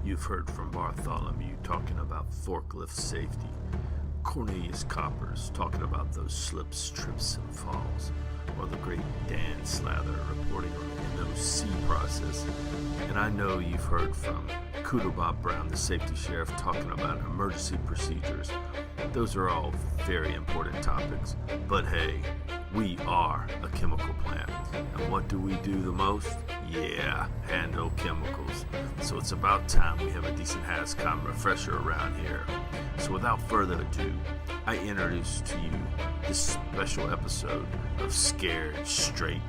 You've heard from Bartholomew talking about forklift safety, Cornelius Coppers talking about those slips, trips, and falls, or the great Dan Slather reporting on the NOC process. And I know you've heard from Kudo Bob Brown, the safety sheriff, talking about emergency procedures. Those are all very important topics. But hey, we are a chemical plant. And what do we do the most? Yeah, handle chemicals. So it's about time we have a decent HazCom refresher around here. So without further ado, I introduce to you this special episode of Scared Straight,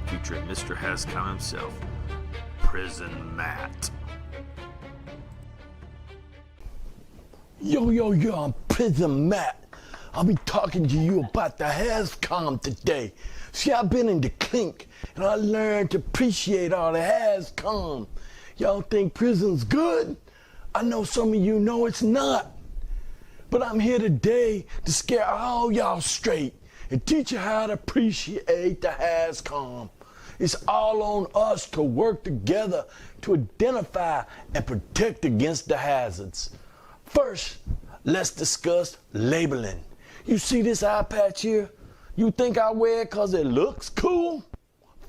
featuring Mr. HazCom himself, Prison Matt. Yo, I'm Prison Matt. I'll be talking to you about the HazCom today. See, I've been in the clink, and I learned to appreciate all the HazCom. Y'all think prison's good? I know some of you know it's not. But I'm here today to scare all y'all straight and teach you how to appreciate the HazCom. It's all on us to work together to identify and protect against the hazards. First, let's discuss labeling. You see this eye patch here? You think I wear it because it looks cool?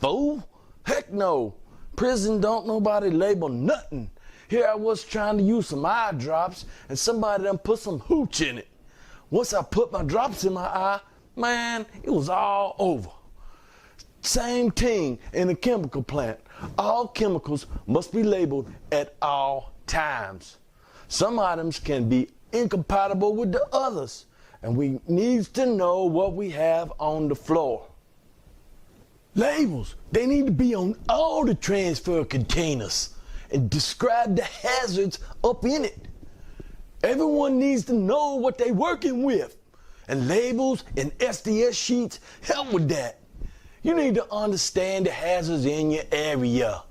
Fool? Heck no. Prison don't nobody label nothing. Here I was trying to use some eye drops and somebody done put some hooch in it. Once I put my drops in my eye, man, it was all over. Same thing in a chemical plant. All chemicals must be labeled at all times. Some items can be incompatible with the others, and we need to know what we have on the floor. Labels, they need to be on all the transfer containers and describe the hazards up in it. Everyone needs to know what they're working with, and labels and SDS sheets help with that. You need to understand the hazards in your area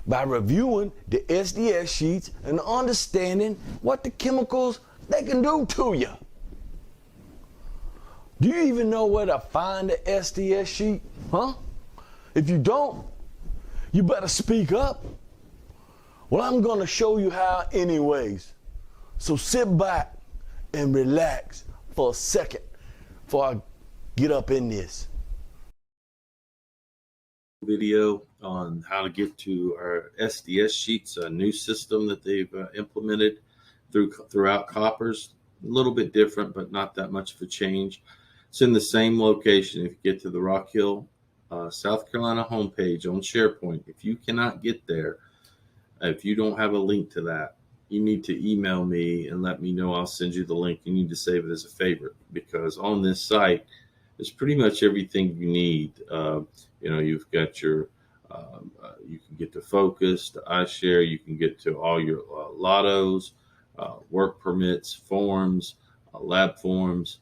by reviewing the SDS sheets and understanding what the chemicals they can do to you. Do you even know where to find the SDS sheet? Huh? If you don't, you better speak up. Well, I'm going to show you how anyways. So sit back and relax for a second before I get up in this. Video on how to get to our SDS sheets, a new system that they've implemented throughout Coppers. A little bit different, but not that much of a change. It's in the same location. If you get to the Rock Hill, South Carolina homepage on SharePoint, if you cannot get there, if you don't have a link to that, you need to email me and let me know. I'll send you the link. You need to save it as a favorite, because on this site, there's pretty much everything you need. You've got your, you can get to Focus, to iShare, you can get to all your lottos, work permits, forms, lab forms,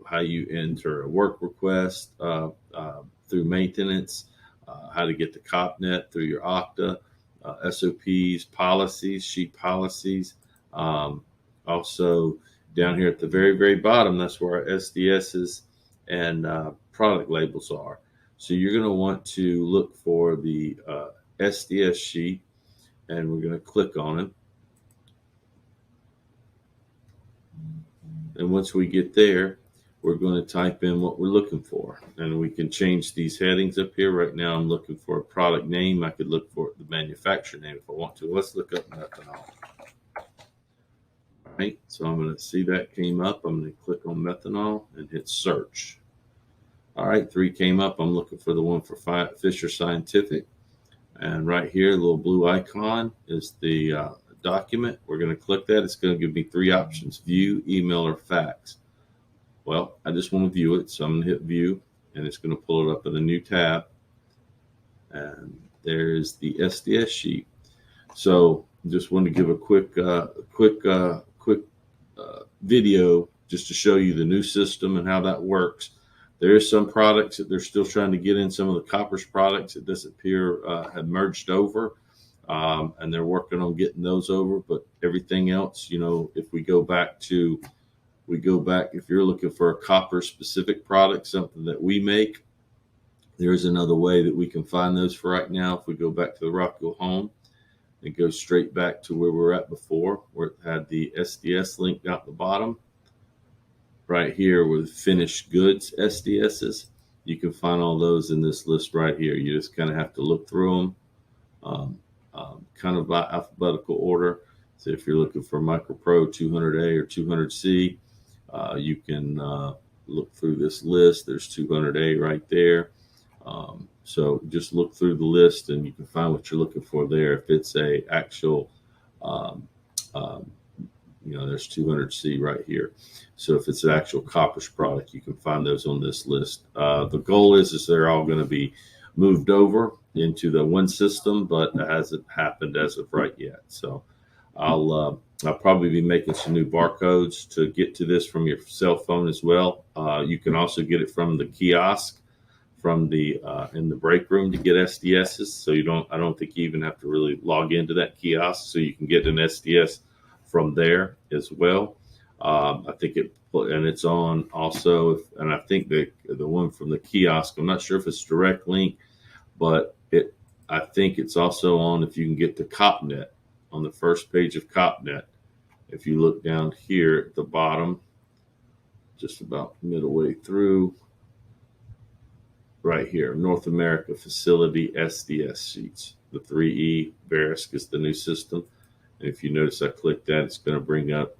how you enter a work request through maintenance, how to get to CopNet through your Okta, SOPs, policies, sheet policies. Also, down here at the very, very bottom, that's where our SDSs and product labels are. So you're going to want to look for the SDS sheet, and we're going to click on it. And once we get there, we're going to type in what we're looking for. And we can change these headings up here. Right now, I'm looking for a product name. I could look for the manufacturer name if I want to. Let's look up methanol. All right, so I'm going to see that came up. I'm going to click on methanol and hit search. All right, 3 came up. I'm looking for the one for Fisher Scientific. And right here, the little blue icon is the document. We're going to click that. It's going to give me 3 options: view, email, or fax. Well, I just want to view it, so I'm going to hit view, and it's going to pull it up in a new tab. And there's the SDS sheet. So just wanted to give a quick video just to show you the new system and how that works. There is some products that they're still trying to get in. Some of the Coppers products, it does appear have merged over, and they're working on getting those over. But everything else, if we go back, if you're looking for a copper specific product, something that we make, there's another way that we can find those for right now. If we go back to the Rockville home It goes straight back to where we were at before, where it had the SDS link down at the bottom. Right here with finished goods SDSs, you can find all those in this list right here. You just kind of have to look through them, kind of by alphabetical order. So if you're looking for MicroPro 200A or 200C, you can look through this list. There's 200A right there. So just look through the list and you can find what you're looking for there. If it's a actual, there's 200C right here. So if it's an actual Koppers product, you can find those on this list. The goal is they're all going to be moved over into the one system, but it hasn't happened as of right yet. So I'll probably be making some new barcodes to get to this from your cell phone as well. You can also get it from the kiosk, from the in the break room to get SDSs. So I don't think you even have to really log into that kiosk. So you can get an SDS from there as well. I think it's on also, and I think the one from the kiosk, I'm not sure if it's direct link, but I think it's also on if you can get the CopNet on the first page of CopNet. If you look down here at the bottom, just about midway through, right here, North America Facility SDS sheets, the 3E Verisk is the new system. And if you notice I clicked that, it's going to bring up,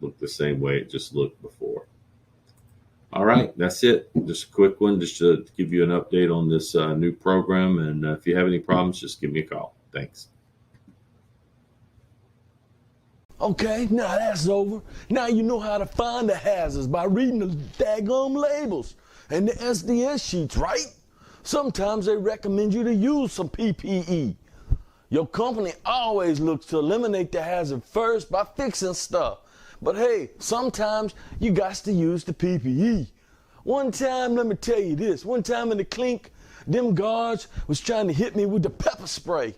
look the same way it just looked before. All right, that's it. Just a quick one, just to give you an update on this new program. And if you have any problems, just give me a call. Thanks. Okay, now that's over. Now you know how to find the hazards by reading the daggum labels and the SDS sheets, right? Sometimes they recommend you to use some PPE. Your company always looks to eliminate the hazard first by fixing stuff. But hey, sometimes you got to use the PPE. One time, let me tell you this, one time in the clink, them guards was trying to hit me with the pepper spray.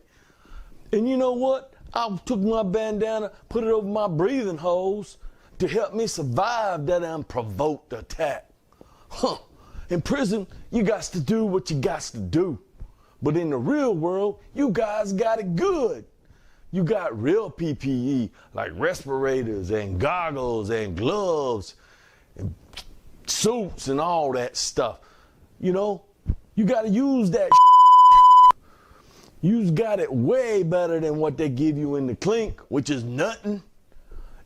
And you know what? I took my bandana, put it over my breathing holes to help me survive that unprovoked attack. In prison, you got to do what you got to do. But in the real world, you guys got it good. You got real PPE, like respirators and goggles and gloves and suits and all that stuff. You know, you got to use that. You got it way better than what they give you in the clink, which is nothing.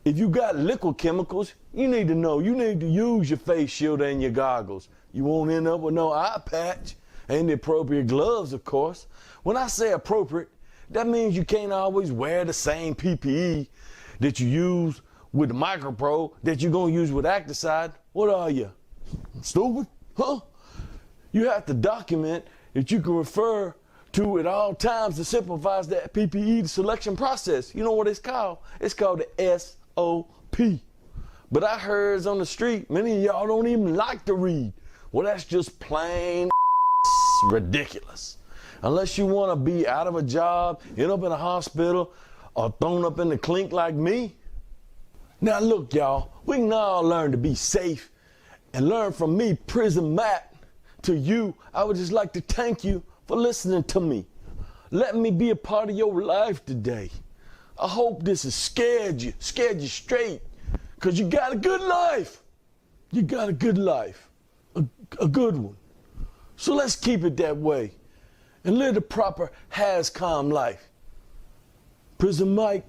If you got liquid chemicals, you need to know. You need to use your face shield and your goggles. You won't end up with no eye patch and the appropriate gloves, of course. When I say appropriate, that means you can't always wear the same PPE that you use with the MicroPro that you're going to use with Acticide. What are you? Stupid? Huh? You have to document that you can refer to at all times that simplifies that PPE selection process. You know what it's called? It's called the SOP. But I heard on the street, many of y'all don't even like to read. Well, that's just plain ridiculous. Unless you want to be out of a job, end up in a hospital, or thrown up in the clink like me. Now look, y'all, we can all learn to be safe and learn from me, Prison Matt. To you, I would just like to thank you for listening to me. Let me be a part of your life today. I hope this has scared you straight, because you got a good life. You got a good life, a good one. So let's keep it that way and live the proper HazCom life. Prison Mike,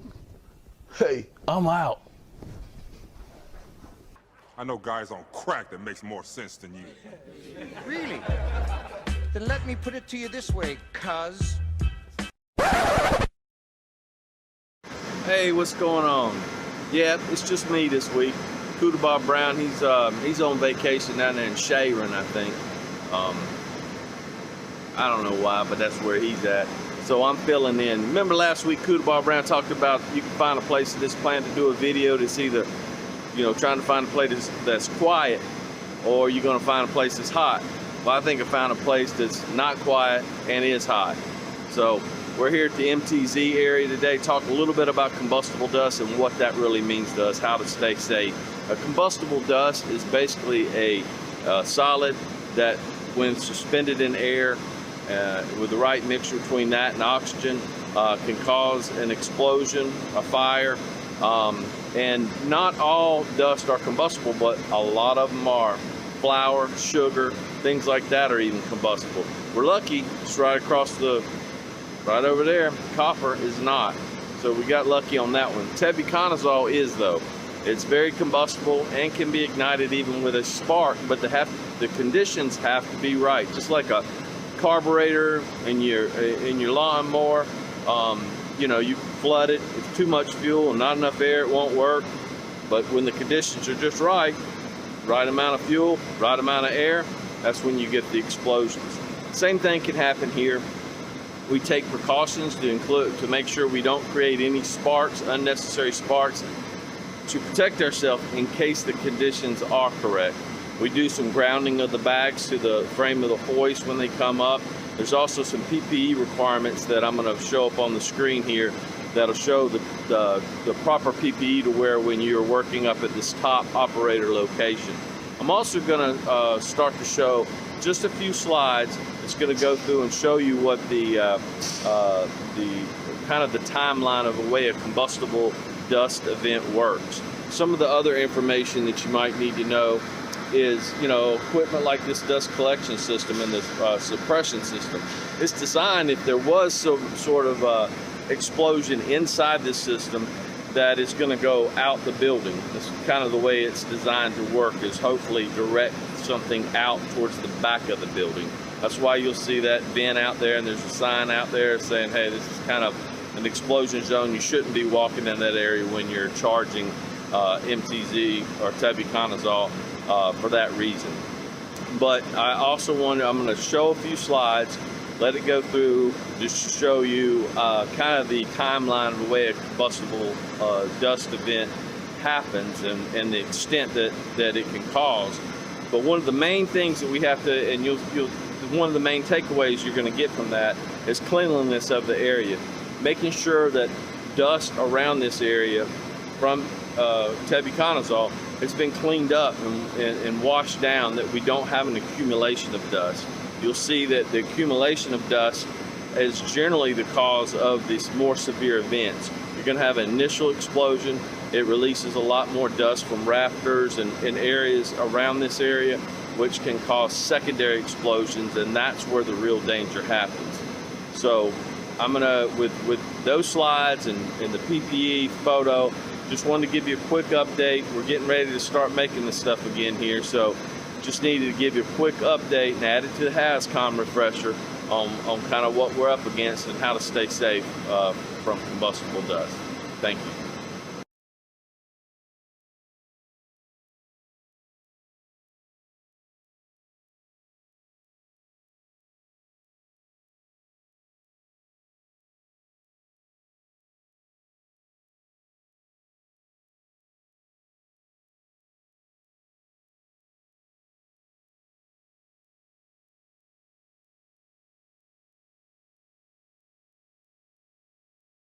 hey, I'm out. I know guys on crack that makes more sense than you. Really? Then let me put it to you this way, cuz. Hey, what's going on? Yeah, it's just me this week. Cooter Bob Brown, he's on vacation down there in Sharon, I think. I don't know why, but that's where he's at. So I'm filling in. Remember last week, Cooter Bob Brown talked about you can find a place in this plant to do a video that's either, trying to find a place that's quiet, or you're gonna find a place that's hot. Well, I think I found a place that's not quiet and is hot. So we're here at the MTZ area today, talk a little bit about combustible dust and what that really means to us, how to stay safe. A combustible dust is basically a solid that, when suspended in air, with the right mixture between that and oxygen, can cause an explosion, a fire, and not all dust are combustible, but a lot of them are. Flour, sugar, things like that are even combustible. We're lucky, it's right over there. Copper is not. So we got lucky on that one. Tebuconazole is, though. It's very combustible and can be ignited even with a spark, but the conditions have to be right. Just like a carburetor in your lawnmower, you know, you flood it. If too much fuel and not enough air, it won't work. But when the conditions are just right amount of fuel, right amount of air, that's when you get the explosions. Same thing can happen here. We take precautions to make sure we don't create any sparks, unnecessary sparks, to protect ourselves in case the conditions are correct. We do some grounding of the bags to the frame of the hoist when they come up. There's also some PPE requirements that I'm going to show up on the screen here that'll show the proper PPE to wear when you're working up at this top operator location. I'm also going to start to show just a few slides. It's going to go through and show you what the kind of the timeline of the way a combustible dust event works. Some of the other information that you might need to know is, you know, equipment like this dust collection system and this suppression system. It's designed if there was some sort of explosion inside this system that is going to go out the building. This is kind of the way it's designed to work, is hopefully direct something out towards the back of the building. That's why you'll see that vent out there, and there's a sign out there saying, hey, this is kind of an explosion zone. You shouldn't be walking in that area when you're charging MTZ or tebuconazole for that reason. But I also I'm going to show a few slides, let it go through, just to show you kind of the timeline of the way a combustible dust event happens and the extent that it can cause. But one of the main things that we have to, and one of the main takeaways you're going to get from that is cleanliness of the area. Making sure that dust around this area from tebuconazole has been cleaned up and washed down, that we don't have an accumulation of dust. You'll see that the accumulation of dust is generally the cause of these more severe events. You're going to have an initial explosion. It releases a lot more dust from rafters and areas around this area, which can cause secondary explosions, and that's where the real danger happens. So I'm gonna, with those slides and the PPE photo, just wanted to give you a quick update. We're getting ready to start making this stuff again here, so just needed to give you a quick update and add it to the HazCom refresher on kind of what we're up against and how to stay safe from combustible dust. Thank you.